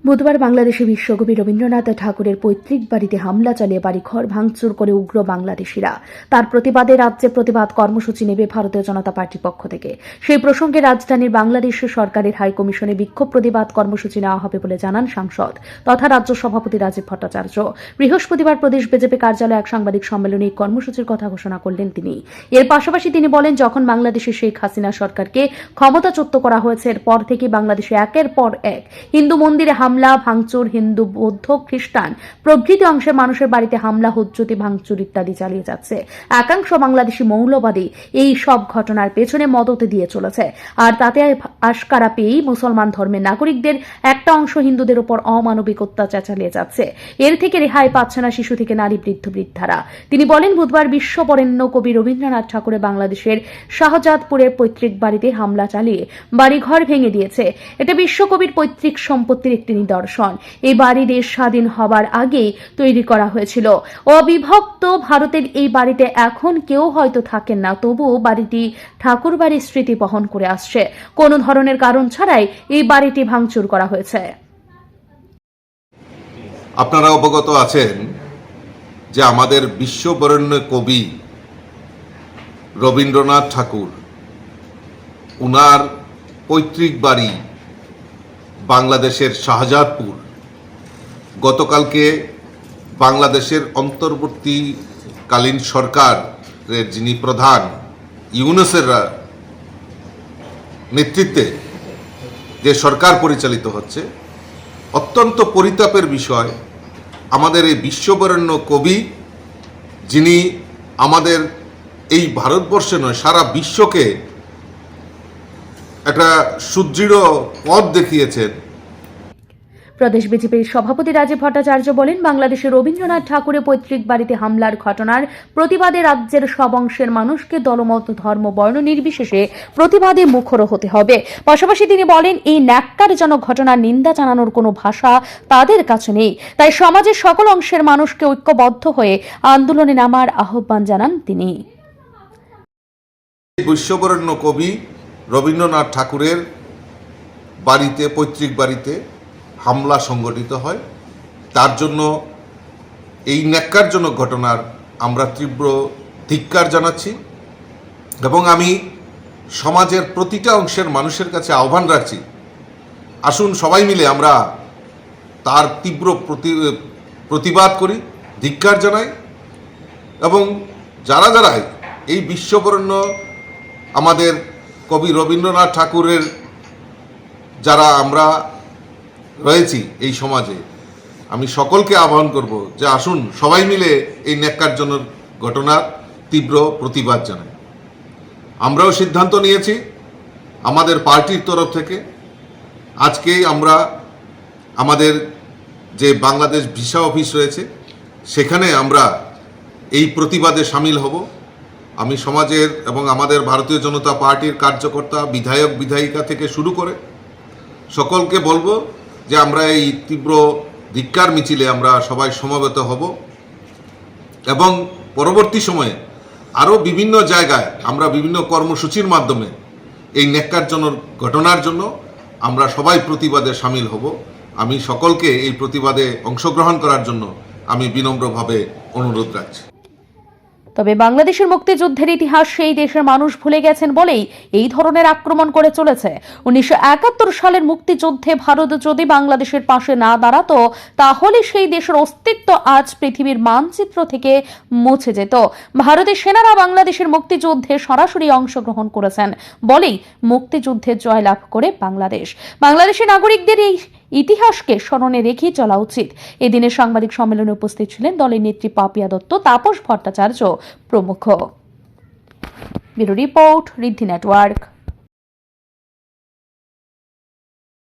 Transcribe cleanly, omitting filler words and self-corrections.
বুধবার বাংলাদেশে বিশ্বকবি রবীন্দ্রনাথ ঠাকুরের পৈতৃক বাড়িতে হামলা চালিয়ে বাড়িঘর ভাঙচুর করে উগ্র বাংলাদেশিরা। তার প্রতিবাদে রাজ্যে প্রতিবাদ কর্মসূচি নেবে ভারতীয় জনতা পার্টির পক্ষ থেকে। সেই প্রসঙ্গে রাজধানীর বাংলাদেশ সরকারের হাইকমিশনে বিক্ষোভ প্রতিবাদ কর্মসূচি নেওয়া হবে বলে জানান সাংসদ তথা রাজ্য সভাপতি রাজীব ভট্টাচার্য। বৃহস্পতিবার প্রদেশ বিজেপি কার্যালয়ে এক সাংবাদিক সম্মেলনে এই কর্মসূচির কথা ঘোষণা করলেন তিনি। এর পাশাপাশি তিনি বলেন, যখন বাংলাদেশে শেখ হাসিনা সরকারকে ক্ষমতাচ্যুত করা হয়েছে এরপর থেকে বাংলাদেশে একের পর এক হিন্দু মন্দিরে হামলা ভাঙচুর, হিন্দু বৌদ্ধ খ্রিস্টান প্রভৃতি অংশের মানুষের বাড়িতে হামলা হুজ্জতি ভাঙচুর ইত্যাদি চালিয়ে যাচ্ছে। একাংশ বাংলাদেশি মৌলবাদী এই সব ঘটনার পেছনে মদত দিয়ে চলেছে, আর তাতে আশকারা পেয়েই মুসলমান ধর্মের নাগরিকদের একটা অংশ হিন্দুদের উপর অমানবিক অত্যাচার চালিয়ে যাচ্ছে। এর থেকে রেহাই পাচ্ছে না শিশু থেকে নারী, বৃদ্ধ বৃদ্ধারা। তিনি বলেন, বুধবার বিশ্ববরেণ্য কবি রবীন্দ্রনাথ ঠাকুরের বাংলাদেশের শাহজাদপুরের পৈতৃক বাড়িতে হামলা চালিয়ে বাড়িঘর ভেঙে দিয়েছে। এটা বিশ্বকবির পৈতৃক সম্পত্তির একটি নিদর্শন। এই বাড়ি দেশ স্বাধীন হবার আগেই তৈরি করা হয়েছিল। অবিভক্ত ভারতের এই বাড়িতে এখন কেউ হয়তো থাকেন না, তবুও বাড়িটি ঠাকুর বাড়ির স্মৃতি বহন করে আসছে। কোনো ধরনের কারণ ছাড়াই এই বাড়িটি ভাঙচুর করা হয়েছে। আপনারা অবগত আছেন যে আমাদের বিশ্ববরেণ্য কবি রবীন্দ্রনাথ ঠাকুর, উনার পৈতৃক বাড়ি বাংলাদেশের শাহজাদপুর গতকালকে বাংলাদেশের অন্তর্বর্তীকালীন সরকারের যিনি প্রধান ইউনূসের নেতৃত্বে যে সরকার পরিচালিত হচ্ছে, অত্যন্ত পরিতাপের বিষয় আমাদের এই বিশ্ববরেণ্য কবি, যিনি আমাদের এই ভারতবর্ষে নয় সারা বিশ্বকে একটা সুদৃঢ় পথ দেখিয়েছেন। প্রদেশ বিজেপির সভাপতি রাজীব ভট্টাচার্য বলেন, বাংলাদেশের রবীন্দ্রনাথ ঠাকুরের পৈতৃক বাড়িতে হামলার ঘটনার প্রতিবাদে রাজ্যের সব অংশের মানুষকে দলমত, ধর্ম, বর্ণ নির্বিশেষে প্রতিবাদে মুখর হতে হবে। পাশাপাশি তিনি বলেন, এই ন্যাক্কারজনক ঘটনার নিন্দা জানানোর কোনো ভাষা তাদের কাছে নেই, তাই সমাজের সকল অংশের মানুষকে ঐক্যবদ্ধ হয়ে আন্দোলনে নামার আহ্বান জানান তিনি। বিশ্ববরেণ্য কবি রবীন্দ্রনাথ ঠাকুরের বাড়িতে, পৈতৃক বাড়িতে হামলা সংঘটিত হয়, তার জন্য এই ন্যাক্কারজনক ঘটনার আমরা তীব্র ধিক্কার জানাচ্ছি এবং আমি সমাজের প্রতিটা অংশের মানুষের কাছে আহ্বান রাখছি, আসুন সবাই মিলে আমরা তার তীব্র প্রতিবাদ করি, ধিক্কার জানাই এবং যারা যারা এই বিশ্ববরেণ্য আমাদের কবি রবীন্দ্রনাথ ঠাকুরের যারা আমরা রয়েছি এই সমাজে, আমি সকলকে আহ্বান করব যে আসুন সবাই মিলে এই ন্যাক্কারজনক ঘটনার তীব্র প্রতিবাদ জানাই। আমরাও সিদ্ধান্ত নিয়েছি আমাদের পার্টির তরফ থেকে, আজকেই আমরা আমাদের যে বাংলাদেশ ভিসা অফিস রয়েছে সেখানে আমরা এই প্রতিবাদে সামিল হব। আমি সমাজের এবং আমাদের ভারতীয় জনতা পার্টির কার্যকর্তা, বিধায়ক, বিধায়িকা থেকে শুরু করে সকলকে বলবো যে আমরা এই তীব্র ধিক্কার মিছিলে আমরা সবাই সমবেত হব এবং পরবর্তী সময়ে আরও বিভিন্ন জায়গায় আমরা বিভিন্ন কর্মসূচির মাধ্যমে এই ন্যাক্কারজনক ঘটনার জন্য আমরা সবাই প্রতিবাদে সামিল হব। আমি সকলকে এই প্রতিবাদে অংশগ্রহণ করার জন্য আমি বিনম্রভাবে অনুরোধ রাখছি। তবে বাংলাদেশের মুক্তিযুদ্ধের ইতিহাস সেই দেশের মানুষ ভুলে গেছেন বলেই এই ধরনের আক্রমণ করে চলেছে। 1971 সালের মুক্তিযুদ্ধে ভারত যদি বাংলাদেশের পাশে না দাঁড়াতো, তাহলে সেই দেশের অস্তিত্ব আজ পৃথিবীর মানচিত্র থেকে মুছে যেত। ভারতের সেনারা বাংলাদেশের মুক্তিযুদ্ধে সরাসরি অংশগ্রহণ করেছেন বলেই মুক্তিযুদ্ধে জয়লাভ করে বাংলাদেশ। বাংলাদেশের নাগরিকদের এই ইতিহাসকে স্মরণে রেখে চলা উচিত। এদিনের সাংবাদিক সম্মেলনে উপস্থিত ছিলেন দলের নেত্রী পাপিয়া দত্ত, তাপস ভট্টাচার্য প্রমুখ। ব্যুরো রিপোর্ট, ঋদ্ধি নেটওয়ার্ক।